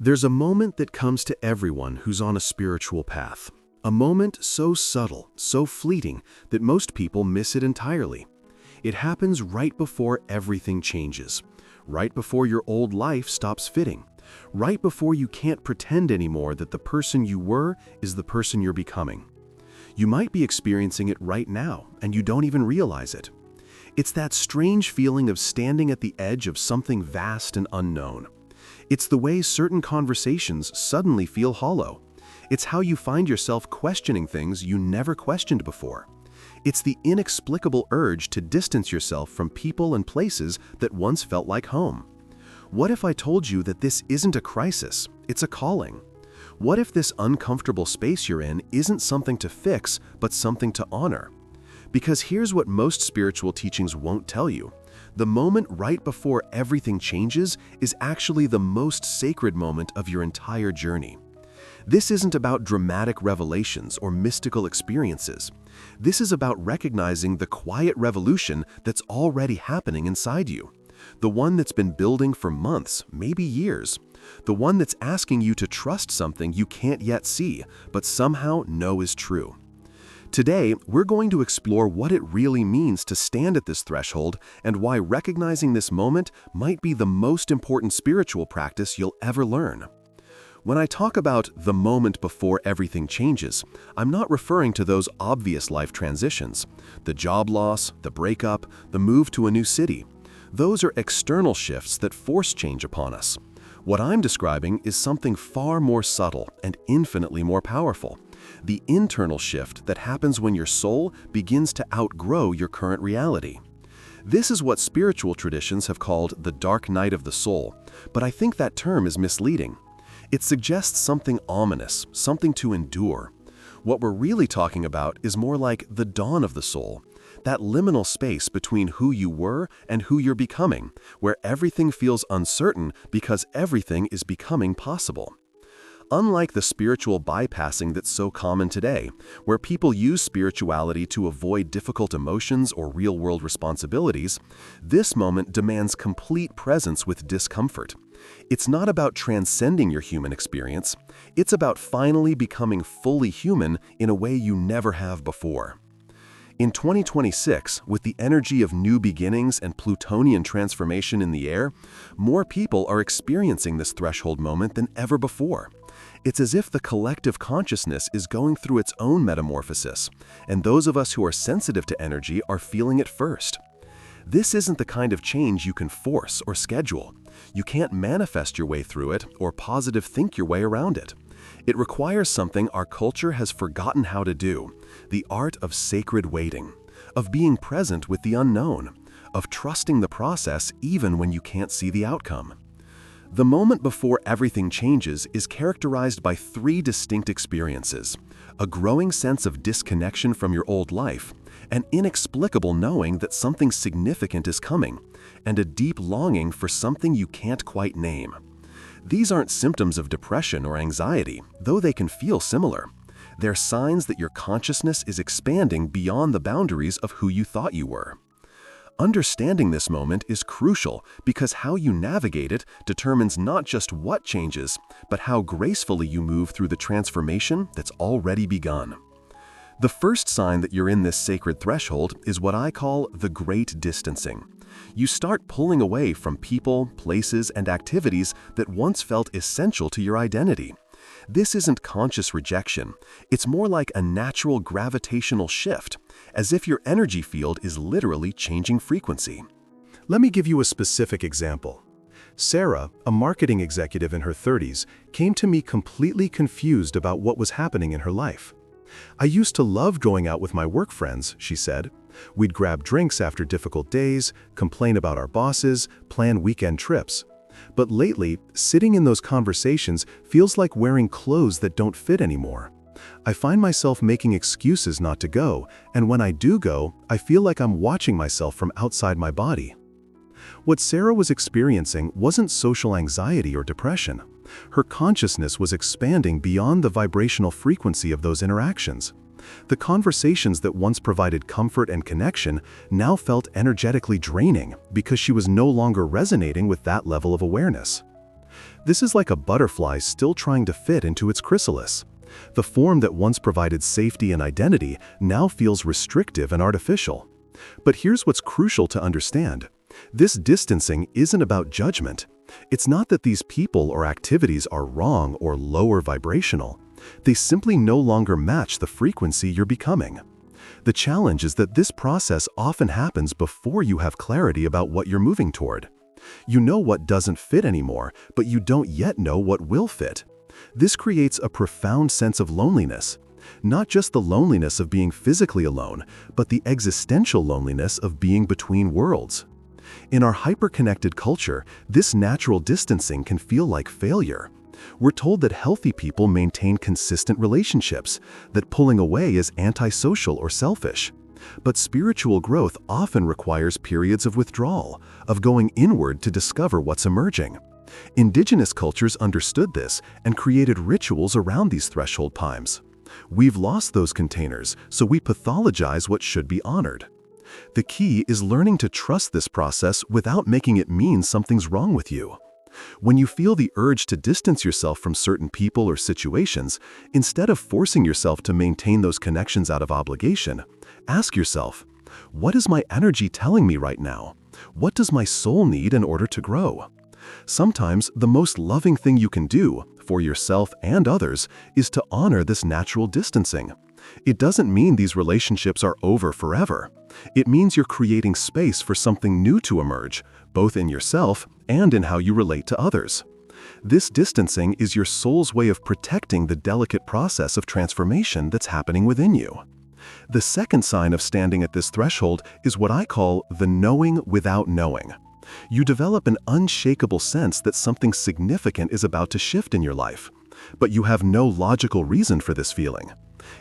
There's a moment that comes to everyone who's on a spiritual path. A moment so subtle, so fleeting, that most people miss it entirely. It happens right before everything changes. Right before your old life stops fitting. Right before you can't pretend anymore that the person you were is the person you're becoming. You might be experiencing it right now, and you don't even realize it. It's that strange feeling of standing at the edge of something vast and unknown. It's the way certain conversations suddenly feel hollow. It's how you find yourself questioning things you never questioned before. It's the inexplicable urge to distance yourself from people and places that once felt like home. What if I told you that this isn't a crisis, it's a calling? What if this uncomfortable space you're in isn't something to fix, but something to honor? Because here's what most spiritual teachings won't tell you. The moment right before everything changes is actually the most sacred moment of your entire journey. This isn't about dramatic revelations or mystical experiences. This is about recognizing the quiet revolution that's already happening inside you. The one that's been building for months, maybe years. The one that's asking you to trust something you can't yet see, but somehow know is true. Today, we're going to explore what it really means to stand at this threshold and why recognizing this moment might be the most important spiritual practice you'll ever learn. When I talk about the moment before everything changes, I'm not referring to those obvious life transitions, the job loss, the breakup, the move to a new city. Those are external shifts that force change upon us. What I'm describing is something far more subtle and infinitely more powerful. The internal shift that happens when your soul begins to outgrow your current reality. This is what spiritual traditions have called the dark night of the soul, but I think that term is misleading. It suggests something ominous, something to endure. What we're really talking about is more like the dawn of the soul, that liminal space between who you were and who you're becoming, where everything feels uncertain because everything is becoming possible. Unlike the spiritual bypassing that's so common today, where people use spirituality to avoid difficult emotions or real-world responsibilities, this moment demands complete presence with discomfort. It's not about transcending your human experience, it's about finally becoming fully human in a way you never have before. In 2026, with the energy of new beginnings and Plutonian transformation in the air, more people are experiencing this threshold moment than ever before. It's as if the collective consciousness is going through its own metamorphosis, and those of us who are sensitive to energy are feeling it first. This isn't the kind of change you can force or schedule. You can't manifest your way through it or positive think your way around it. It requires something our culture has forgotten how to do, the art of sacred waiting, of being present with the unknown, of trusting the process even when you can't see the outcome. The moment before everything changes is characterized by three distinct experiences: a growing sense of disconnection from your old life, an inexplicable knowing that something significant is coming, and a deep longing for something you can't quite name. These aren't symptoms of depression or anxiety, though they can feel similar. They're signs that your consciousness is expanding beyond the boundaries of who you thought you were. Understanding this moment is crucial because how you navigate it determines not just what changes, but how gracefully you move through the transformation that's already begun. The first sign that you're in this sacred threshold is what I call the great distancing. You start pulling away from people, places, and activities that once felt essential to your identity. This isn't conscious rejection. It's more like a natural gravitational shift, as if your energy field is literally changing frequency. Let me give you a specific example. Sarah, a marketing executive in her 30s, came to me completely confused about what was happening in her life. "I used to love going out with my work friends," she said. "We'd grab drinks after difficult days, complain about our bosses, plan weekend trips. But lately, sitting in those conversations feels like wearing clothes that don't fit anymore. I find myself making excuses not to go, and when I do go, I feel like I'm watching myself from outside my body." What Sarah was experiencing wasn't social anxiety or depression. Her consciousness was expanding beyond the vibrational frequency of those interactions. The conversations that once provided comfort and connection now felt energetically draining because she was no longer resonating with that level of awareness. This is like a butterfly still trying to fit into its chrysalis. The form that once provided safety and identity now feels restrictive and artificial. But here's what's crucial to understand. This distancing isn't about judgment. It's not that these people or activities are wrong or lower vibrational. They simply no longer match the frequency you're becoming. The challenge is that this process often happens before you have clarity about what you're moving toward. You know what doesn't fit anymore, but you don't yet know what will fit. This creates a profound sense of loneliness. Not just the loneliness of being physically alone, but the existential loneliness of being between worlds. In our hyper-connected culture, this natural distancing can feel like failure. We're told that healthy people maintain consistent relationships, that pulling away is antisocial or selfish. But spiritual growth often requires periods of withdrawal, of going inward to discover what's emerging. Indigenous cultures understood this and created rituals around these threshold times. We've lost those containers, so we pathologize what should be honored. The key is learning to trust this process without making it mean something's wrong with you. When you feel the urge to distance yourself from certain people or situations, instead of forcing yourself to maintain those connections out of obligation, ask yourself, what is my energy telling me right now? What does my soul need in order to grow? Sometimes the most loving thing you can do, for yourself and others, is to honor this natural distancing. It doesn't mean these relationships are over forever. It means you're creating space for something new to emerge, both in yourself and in how you relate to others. This distancing is your soul's way of protecting the delicate process of transformation that's happening within you. The second sign of standing at this threshold is what I call the knowing without knowing. You develop an unshakable sense that something significant is about to shift in your life, but you have no logical reason for this feeling.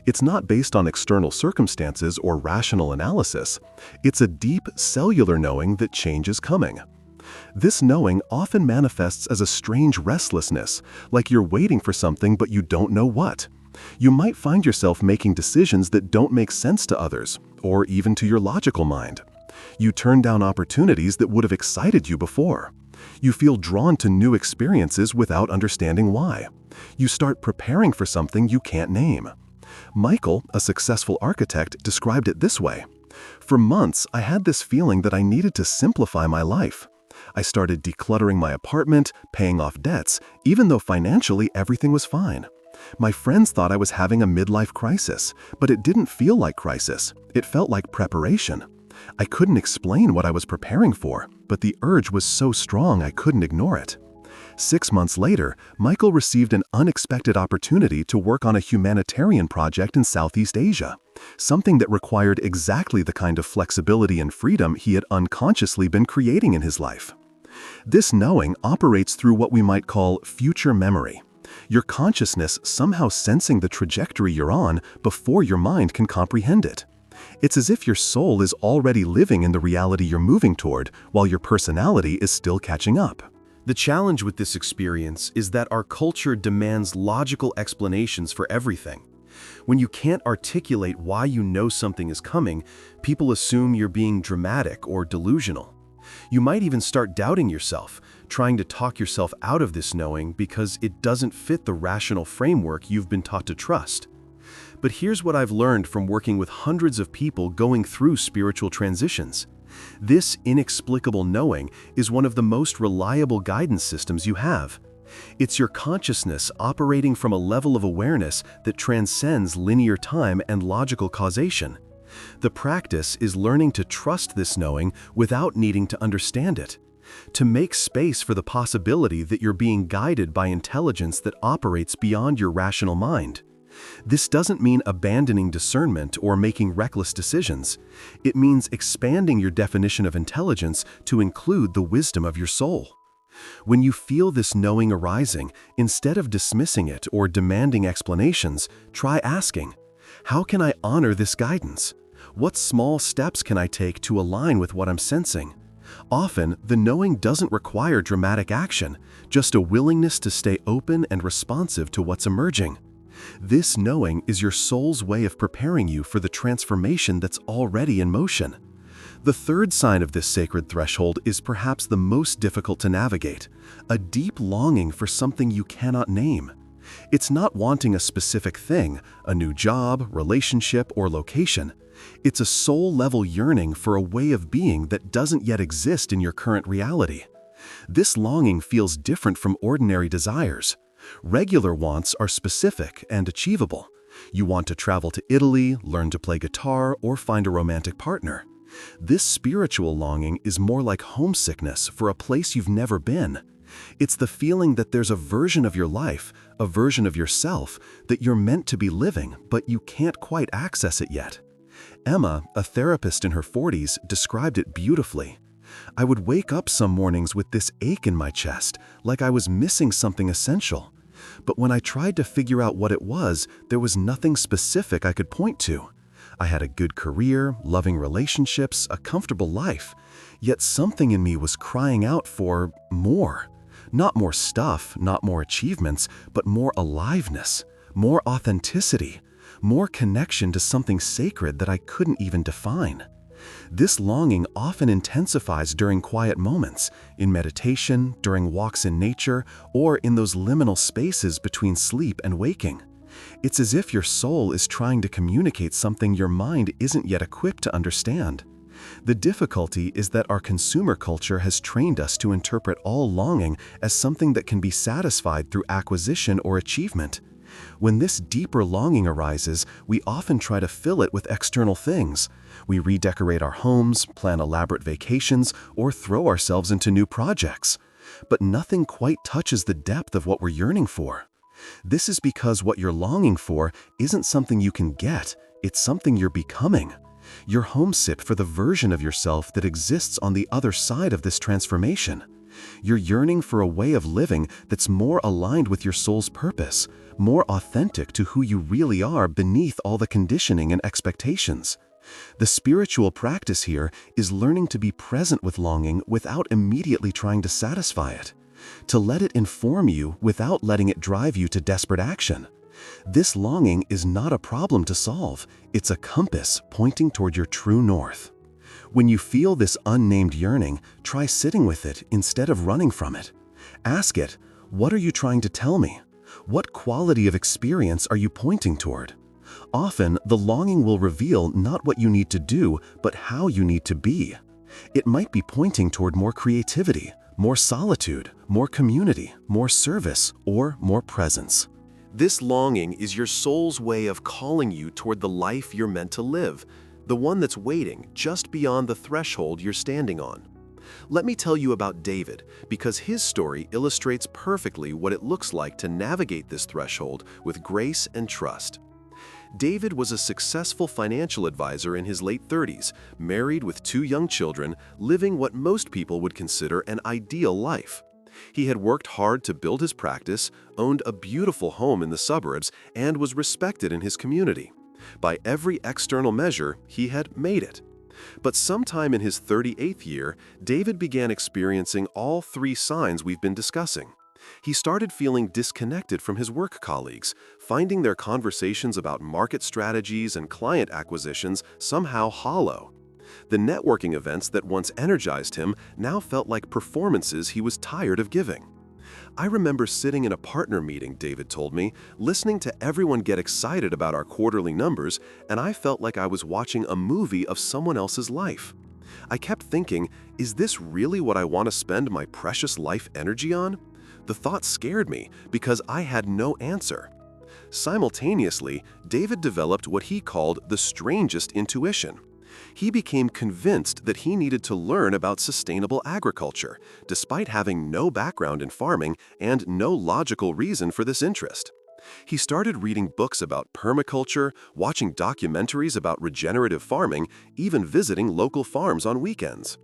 It's not based on external circumstances or rational analysis. It's a deep, cellular knowing that change is coming. This knowing often manifests as a strange restlessness, like you're waiting for something but you don't know what. You might find yourself making decisions that don't make sense to others, or even to your logical mind. You turn down opportunities that would have excited you before. You feel drawn to new experiences without understanding why. You start preparing for something you can't name. Michael, a successful architect, described it this way. For months, I had this feeling that I needed to simplify my life. I started decluttering my apartment, paying off debts, even though financially everything was fine. My friends thought I was having a midlife crisis, but it didn't feel like crisis. It felt like preparation. I couldn't explain what I was preparing for, but the urge was so strong I couldn't ignore it. 6 months later, Michael received an unexpected opportunity to work on a humanitarian project in Southeast Asia, something that required exactly the kind of flexibility and freedom he had unconsciously been creating in his life. This knowing operates through what we might call future memory. Your consciousness somehow sensing the trajectory you're on before your mind can comprehend it. It's as if your soul is already living in the reality you're moving toward, while your personality is still catching up. The challenge with this experience is that our culture demands logical explanations for everything. When you can't articulate why you know something is coming, people assume you're being dramatic or delusional. You might even start doubting yourself, trying to talk yourself out of this knowing because it doesn't fit the rational framework you've been taught to trust. But here's what I've learned from working with hundreds of people going through spiritual transitions. This inexplicable knowing is one of the most reliable guidance systems you have. It's your consciousness operating from a level of awareness that transcends linear time and logical causation. The practice is learning to trust this knowing without needing to understand it, to make space for the possibility that you're being guided by intelligence that operates beyond your rational mind. This doesn't mean abandoning discernment or making reckless decisions. It means expanding your definition of intelligence to include the wisdom of your soul. When you feel this knowing arising, instead of dismissing it or demanding explanations, try asking, how can I honor this guidance? What small steps can I take to align with what I'm sensing? Often, the knowing doesn't require dramatic action, just a willingness to stay open and responsive to what's emerging. This knowing is your soul's way of preparing you for the transformation that's already in motion. The third sign of this sacred threshold is perhaps the most difficult to navigate, a deep longing for something you cannot name. It's not wanting a specific thing, a new job, relationship, or location. It's a soul-level yearning for a way of being that doesn't yet exist in your current reality. This longing feels different from ordinary desires. Regular wants are specific and achievable. You want to travel to Italy, learn to play guitar, or find a romantic partner. This spiritual longing is more like homesickness for a place you've never been. It's the feeling that there's a version of your life, a version of yourself, that you're meant to be living, but you can't quite access it yet. Emma, a therapist in her 40s, described it beautifully. I would wake up some mornings with this ache in my chest, like I was missing something essential. But when I tried to figure out what it was, there was nothing specific I could point to. I had a good career, loving relationships, a comfortable life, yet something in me was crying out for more. Not more stuff, not more achievements, but more aliveness, more authenticity, more connection to something sacred that I couldn't even define. This longing often intensifies during quiet moments, in meditation, during walks in nature, or in those liminal spaces between sleep and waking. It's as if your soul is trying to communicate something your mind isn't yet equipped to understand. The difficulty is that our consumer culture has trained us to interpret all longing as something that can be satisfied through acquisition or achievement. When this deeper longing arises, we often try to fill it with external things. We redecorate our homes, plan elaborate vacations, or throw ourselves into new projects. But nothing quite touches the depth of what we're yearning for. This is because what you're longing for isn't something you can get, it's something you're becoming. You're homesick for the version of yourself that exists on the other side of this transformation. You're yearning for a way of living that's more aligned with your soul's purpose, more authentic to who you really are beneath all the conditioning and expectations. The spiritual practice here is learning to be present with longing without immediately trying to satisfy it, to let it inform you without letting it drive you to desperate action. This longing is not a problem to solve, it's a compass pointing toward your true north. When you feel this unnamed yearning, try sitting with it instead of running from it. Ask it, what are you trying to tell me? What quality of experience are you pointing toward? Often, the longing will reveal not what you need to do, but how you need to be. It might be pointing toward more creativity, more solitude, more community, more service, or more presence. This longing is your soul's way of calling you toward the life you're meant to live, the one that's waiting just beyond the threshold you're standing on. Let me tell you about David, because his story illustrates perfectly what it looks like to navigate this threshold with grace and trust. David was a successful financial advisor in his late 30s, married with 2 young children, living what most people would consider an ideal life. He had worked hard to build his practice, owned a beautiful home in the suburbs, and was respected in his community. By every external measure, he had made it. But sometime in his 38th year, David began experiencing all 3 signs we've been discussing. He started feeling disconnected from his work colleagues, finding their conversations about market strategies and client acquisitions somehow hollow. The networking events that once energized him now felt like performances he was tired of giving. I remember sitting in a partner meeting, David told me, listening to everyone get excited about our quarterly numbers, and I felt like I was watching a movie of someone else's life. I kept thinking, is this really what I want to spend my precious life energy on? The thought scared me because I had no answer. Simultaneously, David developed what he called the strangest intuition. He became convinced that he needed to learn about sustainable agriculture, despite having no background in farming and no logical reason for this interest. He started reading books about permaculture, watching documentaries about regenerative farming, even visiting local farms on weekends.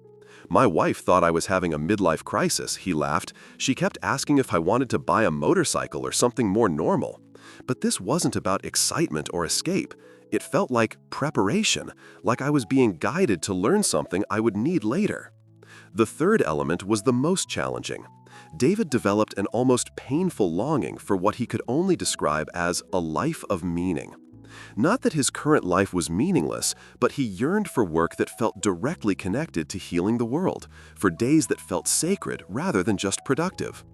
My wife thought I was having a midlife crisis, he laughed. She kept asking if I wanted to buy a motorcycle or something more normal. But this wasn't about excitement or escape. It felt like preparation, like I was being guided to learn something I would need later. The third element was the most challenging. David developed an almost painful longing for what he could only describe as a life of meaning. Not that his current life was meaningless, but he yearned for work that felt directly connected to healing the world, for days that felt sacred rather than just productive.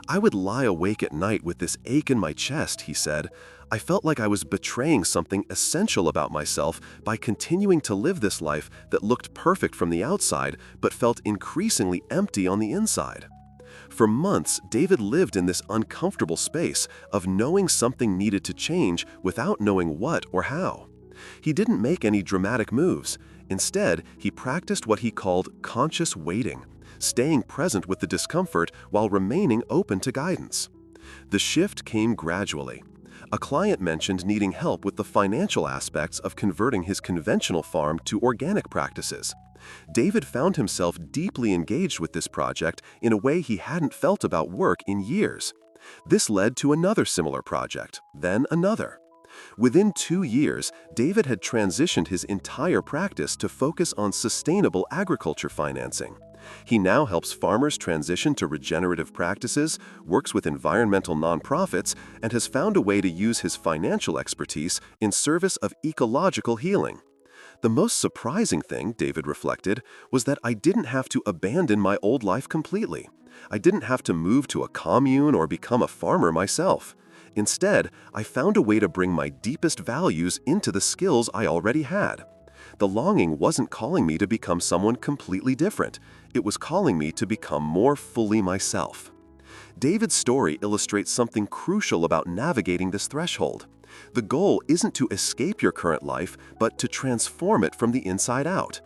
"I would lie awake at night with this ache in my chest," he said. "I felt like I was betraying something essential about myself by continuing to live this life that looked perfect from the outside but felt increasingly empty on the inside." For months, David lived in this uncomfortable space of knowing something needed to change without knowing what or how. He didn't make any dramatic moves. Instead, he practiced what he called conscious waiting, staying present with the discomfort while remaining open to guidance. The shift came gradually. A client mentioned needing help with the financial aspects of converting his conventional farm to organic practices. David found himself deeply engaged with this project in a way he hadn't felt about work in years. This led to another similar project, then another. Within 2 years, David had transitioned his entire practice to focus on sustainable agriculture financing. He now helps farmers transition to regenerative practices, works with environmental nonprofits, and has found a way to use his financial expertise in service of ecological healing. "The most surprising thing," David reflected, "was that I didn't have to abandon my old life completely. I didn't have to move to a commune or become a farmer myself. Instead, I found a way to bring my deepest values into the skills I already had. The longing wasn't calling me to become someone completely different. It was calling me to become more fully myself." David's story illustrates something crucial about navigating this threshold. The goal isn't to escape your current life, but to transform it from the inside out.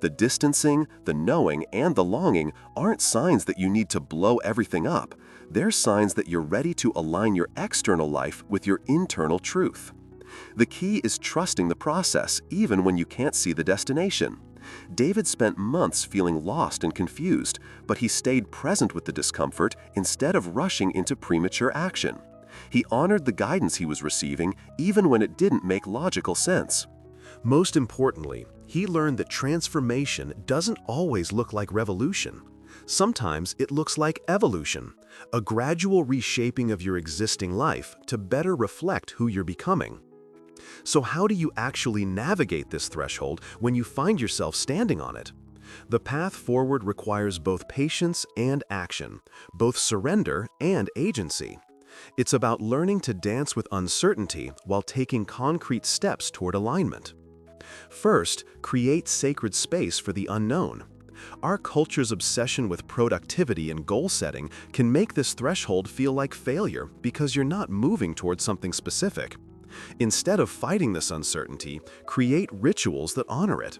The distancing, the knowing, and the longing aren't signs that you need to blow everything up. They're signs that you're ready to align your external life with your internal truth. The key is trusting the process, even when you can't see the destination. David spent months feeling lost and confused, but he stayed present with the discomfort instead of rushing into premature action. He honored the guidance he was receiving even when it didn't make logical sense. Most importantly, he learned that transformation doesn't always look like revolution. Sometimes it looks like evolution, a gradual reshaping of your existing life to better reflect who you're becoming. So how do you actually navigate this threshold when you find yourself standing on it? The path forward requires both patience and action, both surrender and agency. It's about learning to dance with uncertainty while taking concrete steps toward alignment. First, create sacred space for the unknown. Our culture's obsession with productivity and goal setting can make this threshold feel like failure because you're not moving towards something specific. Instead of fighting this uncertainty, create rituals that honor it.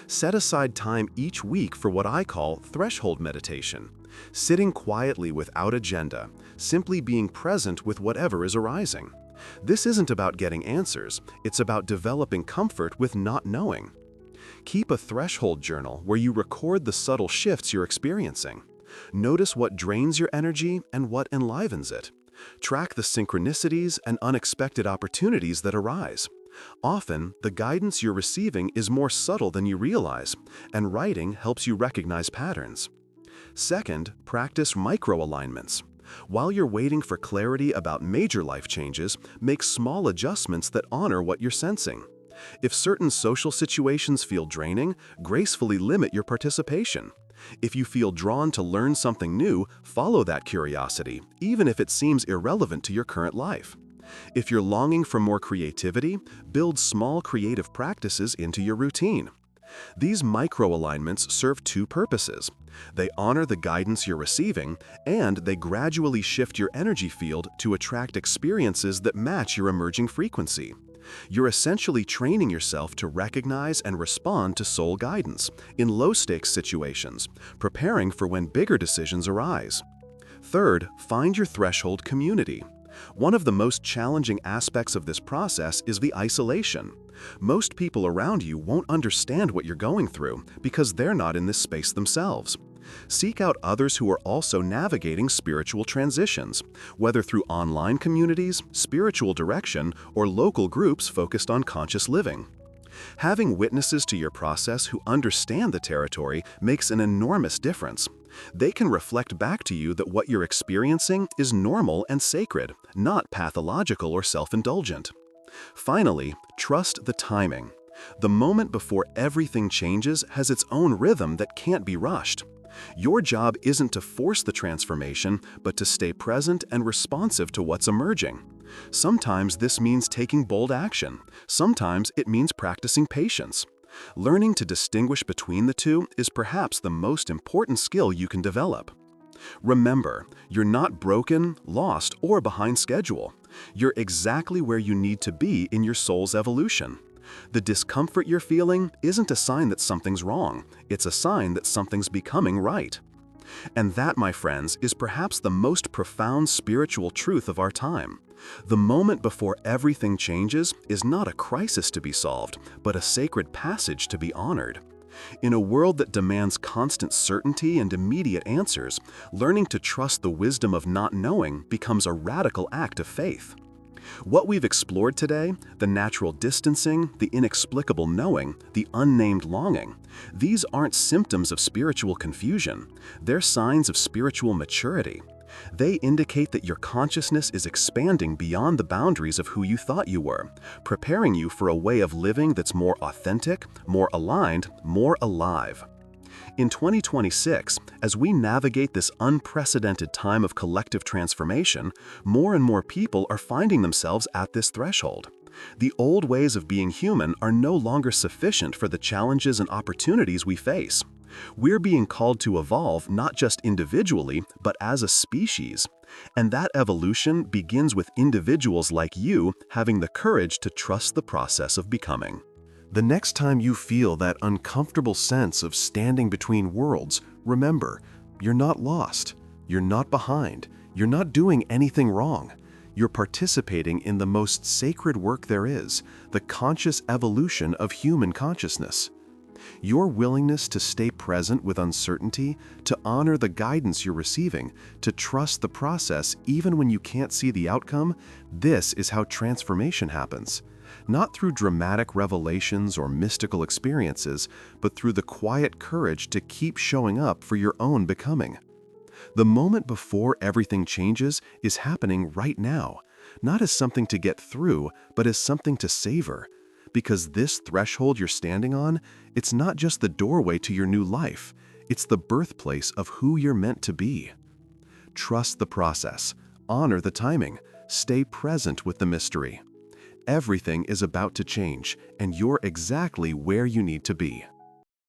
Set aside time each week for what I call threshold meditation, sitting quietly without agenda, simply being present with whatever is arising. This isn't about getting answers, it's about developing comfort with not knowing. Keep a threshold journal where you record the subtle shifts you're experiencing. Notice what drains your energy and what enlivens it. Track the synchronicities and unexpected opportunities that arise. Often, the guidance you're receiving is more subtle than you realize, and writing helps you recognize patterns. Second, practice micro-alignments. While you're waiting for clarity about major life changes, make small adjustments that honor what you're sensing. If certain social situations feel draining, gracefully limit your participation. If you feel drawn to learn something new, follow that curiosity, even if it seems irrelevant to your current life. If you're longing for more creativity, build small creative practices into your routine. These micro-alignments serve two purposes. They honor the guidance you're receiving, and they gradually shift your energy field to attract experiences that match your emerging frequency. You're essentially training yourself to recognize and respond to soul guidance in low-stakes situations, preparing for when bigger decisions arise. Third, find your threshold community. One of the most challenging aspects of this process is the isolation. Most people around you won't understand what you're going through because they're not in this space themselves. Seek out others who are also navigating spiritual transitions, whether through online communities, spiritual direction, or local groups focused on conscious living. Having witnesses to your process who understand the territory makes an enormous difference. They can reflect back to you that what you're experiencing is normal and sacred, not pathological or self-indulgent. Finally, trust the timing. The moment before everything changes has its own rhythm that can't be rushed. Your job isn't to force the transformation, but to stay present and responsive to what's emerging. Sometimes this means taking bold action. Sometimes it means practicing patience. Learning to distinguish between the two is perhaps the most important skill you can develop. Remember, you're not broken, lost, or behind schedule. You're exactly where you need to be in your soul's evolution. The discomfort you're feeling isn't a sign that something's wrong. It's a sign that something's becoming right. And that, my friends, is perhaps the most profound spiritual truth of our time. The moment before everything changes is not a crisis to be solved, but a sacred passage to be honored. In a world that demands constant certainty and immediate answers, learning to trust the wisdom of not knowing becomes a radical act of faith. What we've explored today, the natural distancing, the inexplicable knowing, the unnamed longing, these aren't symptoms of spiritual confusion. They're signs of spiritual maturity. They indicate that your consciousness is expanding beyond the boundaries of who you thought you were, preparing you for a way of living that's more authentic, more aligned, more alive. In 2026, as we navigate this unprecedented time of collective transformation, more and more people are finding themselves at this threshold. The old ways of being human are no longer sufficient for the challenges and opportunities we face. We're being called to evolve not just individually, but as a species. And that evolution begins with individuals like you having the courage to trust the process of becoming. The next time you feel that uncomfortable sense of standing between worlds, remember, you're not lost, you're not behind, you're not doing anything wrong. You're participating in the most sacred work there is, the conscious evolution of human consciousness. Your willingness to stay present with uncertainty, to honor the guidance you're receiving, to trust the process even when you can't see the outcome, this is how transformation happens. Not through dramatic revelations or mystical experiences, but through the quiet courage to keep showing up for your own becoming. The moment before everything changes is happening right now, not as something to get through, but as something to savor. Because this threshold you're standing on, it's not just the doorway to your new life, it's the birthplace of who you're meant to be. Trust the process, honor the timing, stay present with the mystery. Everything is about to change, and you're exactly where you need to be.